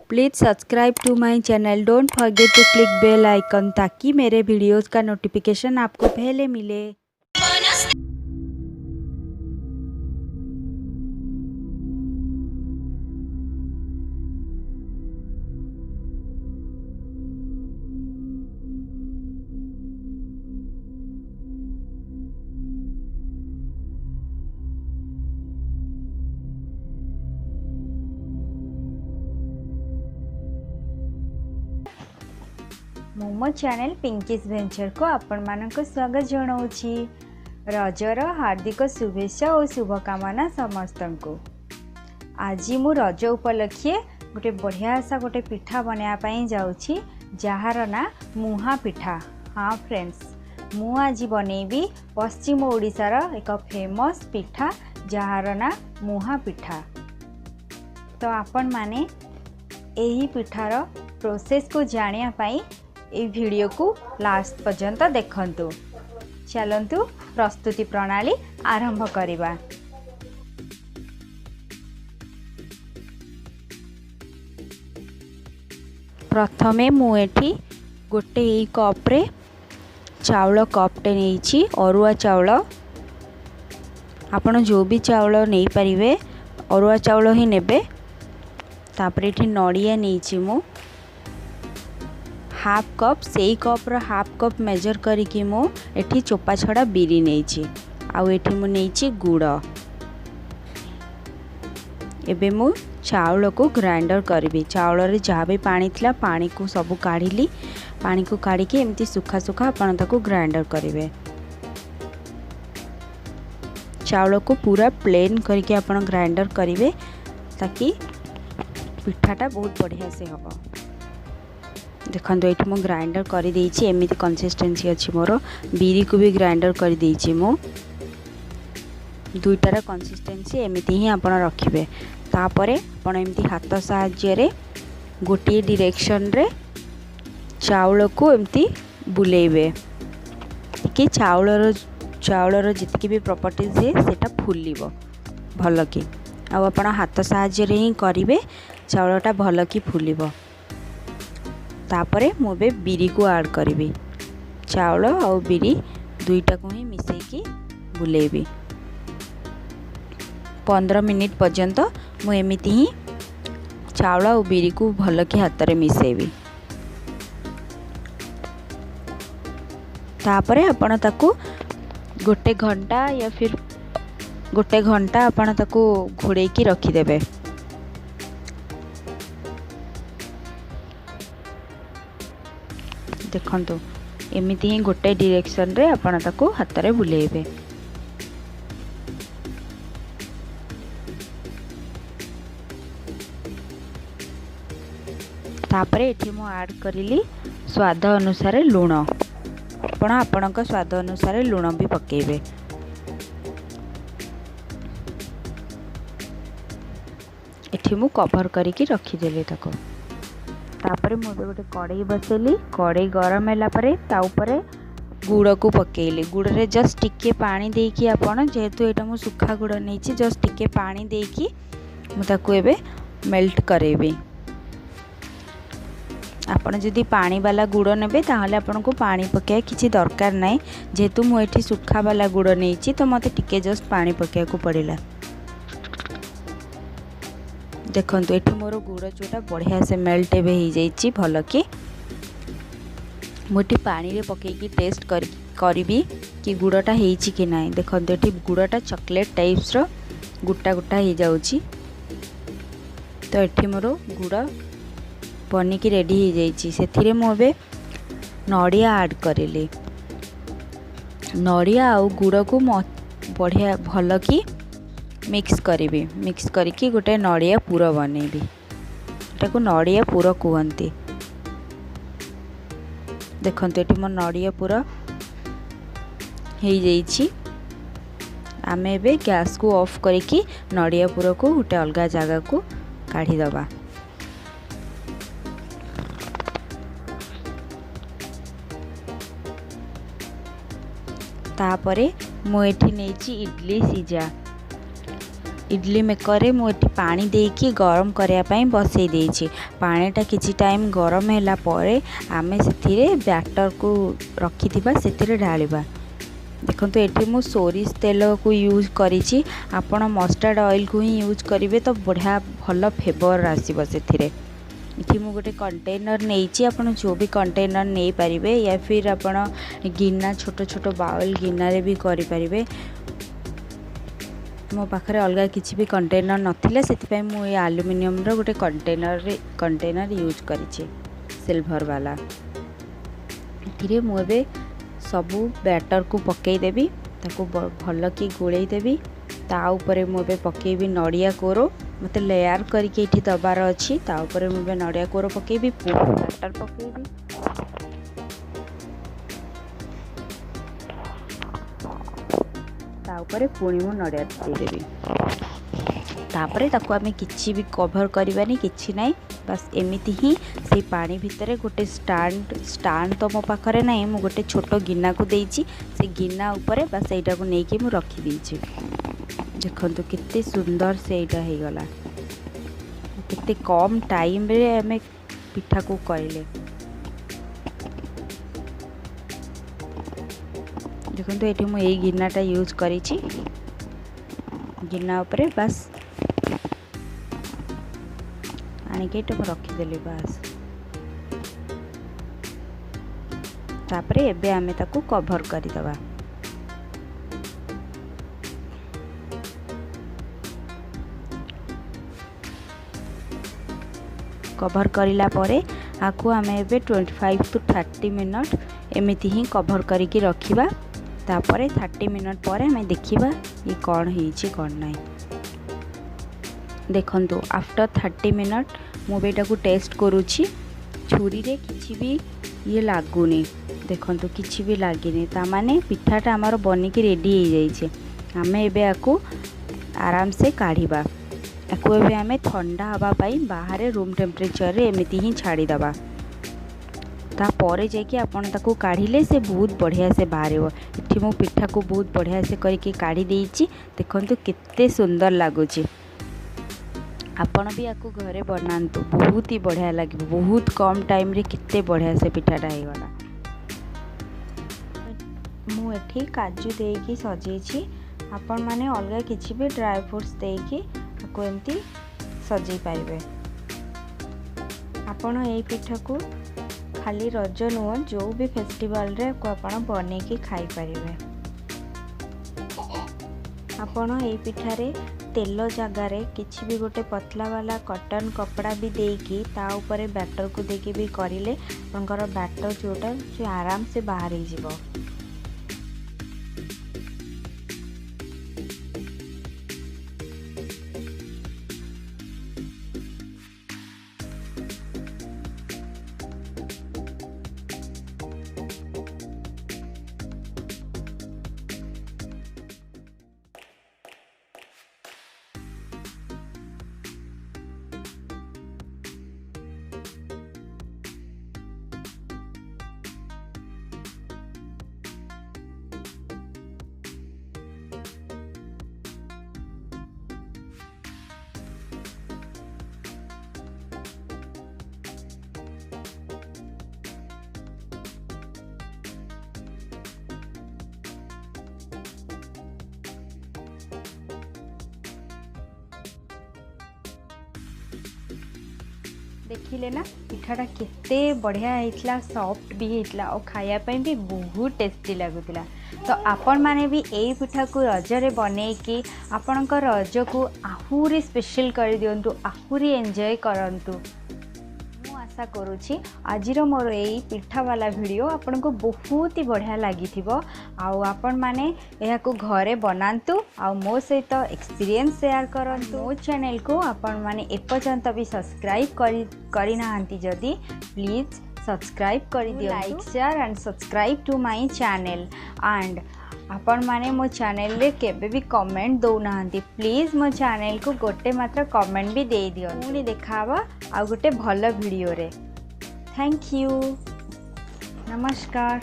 Please subscribe to my channel. Don't forget to click bell icon ताकि मेरे videos का notification आपको पहले मिले। मो चैनल पिंकीज वेंचर को आपण मानक स्वागत जनाऊँगी। रजर हार्दिक शुभेच्छा और शुभकामना समस्त को। आज मु रज उपलक्षे गोटे बढ़िया सा गोटे पिठा बनायापाई जाऊँगी जार ना मुहा पिठा। हाँ फ्रेंड्स, मु आज बनैबी पश्चिम ओडिशार एक फेमस पिठा जार ना मुहा पिठा। तो आपण माने एही पिठार प्रोसेस को जानिया पाई ए वीडियो को लास्ट पर्यंत देखंतु। चलंतु प्रस्तुति प्रणाली आरंभ करिबा। प्रथमे मु एठी गोटे ए कप रे चावल कपटे नेइछि। अरुआ चावल आपण जो भी चावल नहीं पारिबे अरुआ चावल ही नेबे। तापरे एठी नड़िया नेइछि मु हाफ कप, से कप रो हाफ कप मेजर करिकी मु एठी चोपा छड़ा बिरी नेइछि। आउ एठी मु नेइछि गुड़। एबे मु चावल को ग्राइंडर करबी। चावल रे जहाँ भी पानी थिला पानी को सब काढ़िली। पानी को काढ़ी के एमती सुखा सुखा आपण ताको ग्राइंडर करिवे। चावल को पूरा प्लेन करके आपण ग्राइंडर करिवे ताकि पिठाटा बहुत बढ़िया से हबो। देखो ये मुझे ग्राइंडर कर देइछि। एमिति कंसिस्टेंसी अच्छी मोर। बिरी को भी ग्राइंडर कर देइछि मु। दुईटार कंसिस्टेंसी एमिति ही आपण रखिबे। तापरे आपण एमिति हाथ साहाय्य रे गोटे डायरेक्शन रे चावल को एमिति बुलेइबे कि चावलर जितकी भी प्रॉपर्टीज है सेटा फुलिबो भल कि। आ आपण हाथ साहाय्य रे ही करिवे चावलटा भल कि फुलिबो। तापरे मुझे बिरी को ऐड करी। चावल और बिरी दुईटा को ही मिसेकी बुलेबी 15 मिनिट पर्यंत। मु एमिति ही चावल और बिरी को भल कि हाथ रे मिसेबी। तापरे आपण ताकू गोटे घंटा या फिर गोटे घंटा आपण ताकू घोड़े की रखीदेवे। देखंतु एमिति ही गोटे डायरेक्शन रे आपण ताको हाथ रे बुलेइबे। तापरे एठी मु ऐड करिली स्वाद अनुसार लूण। आपण आपणक स्वाद अनुसार लूण भी पकेइबे। एठी मु कवर करिकी रखी देले ताको। तापरे मुझे गोटे कड़ई बसेली। कड़ई गरम है परे ता उपरे गुड़ को पकेली। गुड़ रे जस्ट टिके पानी देकी आपण जेहेतु एटा मु सुखा गुड़ नहीं जस्ट टिके पानी देकी मुझे एबे मेल्ट करेबी। आपण जदि पानी वाला गुड़ नेबे ताहले आपण को पानी पकेया किछि दरकार नहीं। जेहेतु मु एठी सुखा वाला गुड़ नहीं तो मते टिके जस्ट पानी पकेया को पड़िला। देखंतु एठी मोर गुड़ जोटा बढ़िया से मेल्ट एबे हो जाइछि भल कि। मुठी पानी रे पकेकी टेस्ट करिबी कि गुड़टा हेइछि कि नाही। देखंतु एठी गुड़टा चॉकलेट टाइप्स रो गुट्टा गुट्टा हो जाउछि। तो एठी मोर गुड़ बनी की रेडी हो जाइछि। सेथिरे मु एबे नड़िया ऐड करिली। नड़िया आ गुड़ को बढ़िया भल कि मिक्स करी। मिक्स करके गोटे नड़िया पुर बनैबी। एटाको नड़िया पुर कहती। देखंतु एटी मो नड़िया पुर हो जाइछि। आमे एबे गैस को ऑफ करके नड़िया पुर को गोटे अलग जगह को काढ़ी दबा। तापरे मु एठी नेछि इडली सीजा। इडली मेकर रे मुझे पानी देकी गरम करने बसई देछि। पानीटा किछि टाइम गरम होला परे आमे से बैटर को रखी से ढालिबा। देखो ये मु सोरिष तेल को यूज करी, आपण मस्टर्ड ऑयल को ही यूज करेंगे तो बढ़िया भल फ्लेवर आसो से। इठी मु गोटे कंटेनर नहीं, आपन जो भी कंटेनर नहीं पारिबे या फिर आपण गिना छोट छोट बाउल गिना रे भी करि पारिबे। मो पाखरे अलग किसी भी कंटेनर नथिले से मु ये एल्युमिनियम रो गोटे कंटेनर यूज करी सिल्वर वाला। इथिरे मु एबे सबू बैटर को पकई देबी, ताको भल कि गोलई देबी। ता ऊपर मुझे पकेबी नड़िया कोरो, मते लेयर करके इठी दबार अच्छी। ता ऊपर मुझे नड़िया कोरो पकेबी, पूरा बैटर पकेबी। ता ऊपर पुणी मु नड़िया देदेबी। तापरे ताको आमे किछि भी कवर करबानी, किछि नाही, बस एमिति ही से पानी भितर गोटे स्टैंड तो मो पाखरे नाही, मु गोटे छोट गिना को देइछि। से गिना ऊपर बस एटा को नेकी मु रखी देइछि। देखंतु कितने सुंदर से एटा हे गला, कितने कम टाइम रे हमें पिठा को करले। देखंतु एठी मु एई गिनाटा यूज करिछि। गिना ऊपर बस आनिके रखीदेली बस। तापरे एबे आमे ताकू कवर करिदबा। कवर करिला परे आकू आमे एबे 25 to 30 मिनट एमिति ही कवर करिकी रखिबा। तापरे 30 मिनट पर हमें देखिबा ये कौन होइछि कौन नहीं। देखंतु आफ्टर 30 मिनट मुझे को टेस्ट करुछि। छुरी रे किछि भी ये लागुनी, देखंतु किछि भी लागिनी, ता माने पिठाटा आमर बनिकी रेडी हो जाइछे। आमे एबे आकू आराम से काढ़ीबा। आकू एबे आमे ठंडा हवा पाई बाहर रूम टेम्परेचर रे एमिति ही छाड़ी दबा। तापर जाकि आपन ताकू काढ़िले से बहुत बढ़िया से बाहरिबो। इठी मो पिठा को बहुत बढ़िया से करके काढ़ी देइछि। देखंतु कितने सुंदर लागुछि। आपण भी आपको घरे बनातु, बहुत ही बढ़िया लगे। बहुत कम टाइम रे कितने बढ़िया से पिठाटा हो गला। मु एठी काजू देकी सजेछि, आपण माने अलग किछि भी ड्राई फ्रूट्स देकी आपको एमती सजई पाइबे। आपण एई पिठा को खाली रज नुह जो भी फेस्टिवल रे को आपण बनेकी खाई पारिबे। आपण एई पिठारे तेल जगार किसी भी गोटे पतला वाला कॉटन कपड़ा भी देकी ता ऊपर बैटर को देकी भी करिले आपनकर बैटर जोटा जो आराम से बाहर ही जीवो। देखिले ना पिठाटा केते बढ़िया होइतला, सॉफ्ट भी होइतला और खाया ପାଇଁ भी बहुत टेस्टी लागुतला। तो आपण माने भी एई पिठा को रजरे बनेकी आपणक रज को आहुरी स्पेशल कर दियंतु, आहुरी एंजॉय करंतु। मु आशा करूछि आजिर मोर एई पिठा वाला वीडियो आपन को बहुत ही बढ़िया लागिथिबो। आउ आपण माने एहा को घरे बनांतु आउ मो सहित एक्सपीरियंस शेयर करंतु। मो चैनल को आपण माने एपर्यंत भी सब्सक्राइब करि नाहंती जदी प्लीज सब्सक्राइब कर दियो। Like share and subscribe to my channel. And आपण माने मो चैनल रे केबे भी कमेंट दो नाहंती, प्लीज मो चैनल को गोटे मात्र कमेंट भी दे दियो। पुणी देखावा आ गोटे भल वीडियो रे। थैंक यू, नमस्कार।